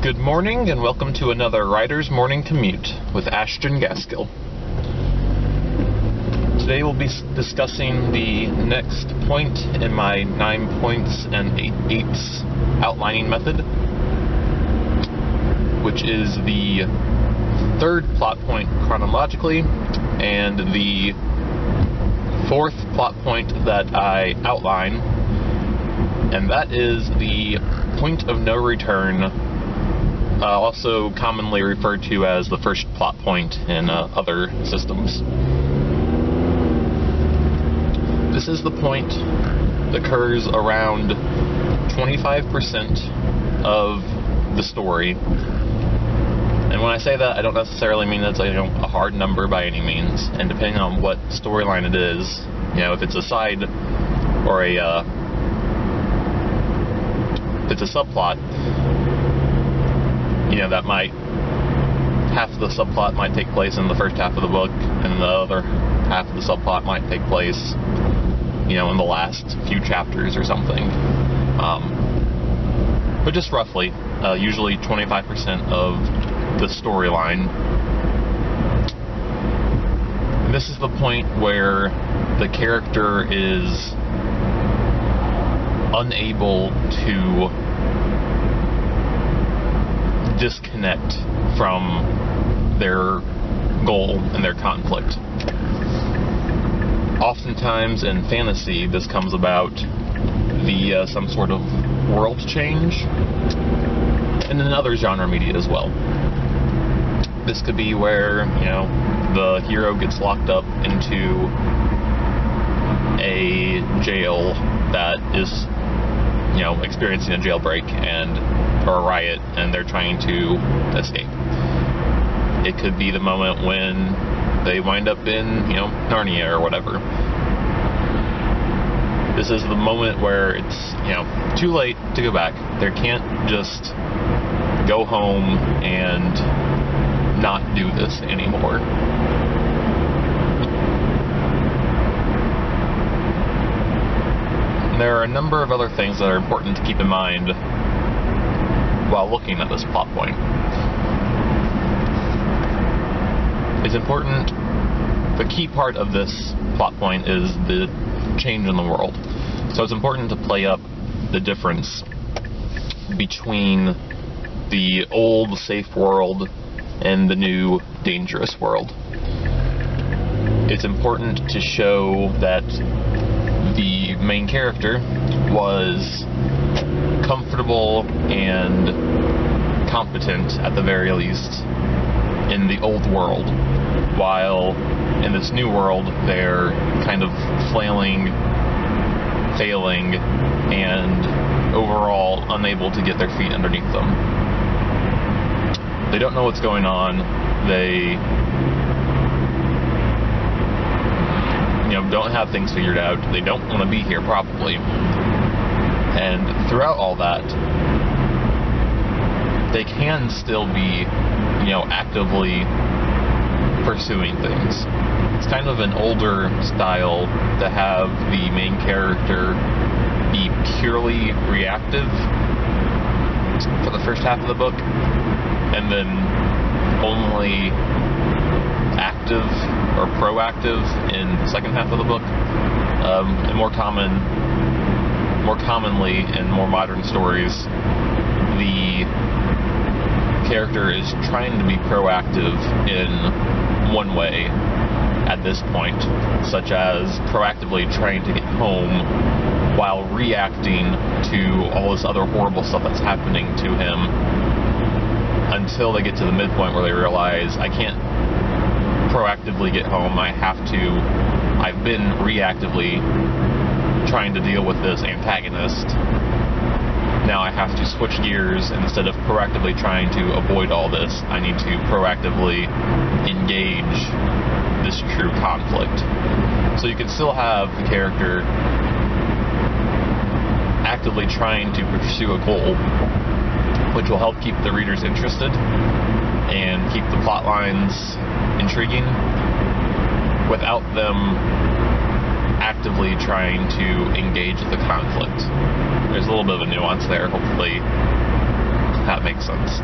Good morning and welcome to another Writer's Morning Commute with Ashton Gaskill. Today we'll be discussing the next point in my 9 points and 8/8 outlining method, which is the third plot point chronologically and the fourth plot point that I outline, and that is the point of no return, also commonly referred to as the first plot point in other systems. This is the point that occurs around 25% of the story. And when I say that, I don't necessarily mean that's a hard number by any means. And depending on what storyline it is, if it's a side or if it's a subplot, that might, half of the subplot might take place in the first half of the book, and the other half of the subplot might take place, in the last few chapters or something. But just roughly, usually 25% of the storyline. This is the point where the character is unable to disconnect from their goal and their conflict. Oftentimes in fantasy, this comes about via some sort of world change, and in other genre media as well. This could be where, the hero gets locked up into a jail that is, experiencing a jailbreak or a riot, and they're trying to escape. It could be the moment when they wind up in, Narnia or whatever. This is the moment where it's, too late to go back. They can't just go home and not do this anymore. There are a number of other things that are important to keep in mind while looking at this plot point. It's important, the key part of this plot point is the change in the world. So it's important to play up the difference between the old safe world and the new dangerous world. It's important to show that the main character was comfortable and competent, at the very least, in the old world, while in this new world they're kind of flailing, failing, and overall unable to get their feet underneath them. They don't know what's going on. They don't have things figured out. They don't want to be here, probably. And throughout all that, they can still be, actively pursuing things. It's kind of an older style to have the main character be purely reactive for the first half of the book, and then only active or proactive in the second half of the book. And more commonly in more modern stories, the character is trying to be proactive in one way at this point, such as proactively trying to get home while reacting to all this other horrible stuff that's happening to him, until they get to the midpoint where they realize, I can't proactively get home, I've been reactively trying to deal with this antagonist. Now I have to switch gears. Instead of proactively trying to avoid all this, I need to proactively engage this true conflict. So you can still have the character actively trying to pursue a goal, which will help keep the readers interested and keep the plot lines intriguing, without them actively trying to engage the conflict. There's a little bit of a nuance there. Hopefully that makes sense.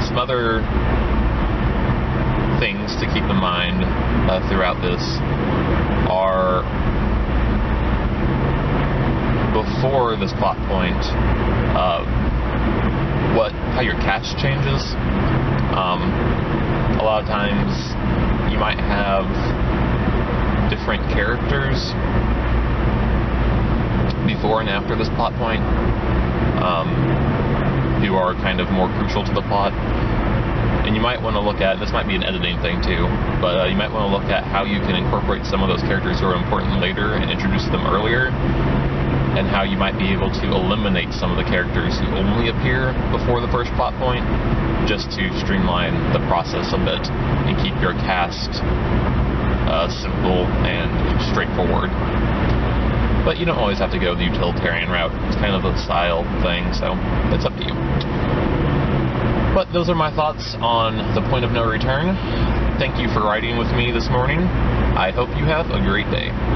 Some other things to keep in mind throughout this are, before this plot point, how your cast changes. A lot of times you might have different characters before and after this plot point who are kind of more crucial to the plot. And you might want to look at, this might be an editing thing too, but you might want to look at how you can incorporate some of those characters who are important later and introduce them earlier, and how you might be able to eliminate some of the characters who only appear before the first plot point, just to streamline the process a bit and keep your cast simple and straightforward. But you don't always have to go the utilitarian route. It's kind of a style thing, so it's up to you. But those are my thoughts on The Point of No Return. Thank you for riding with me this morning. I hope you have a great day.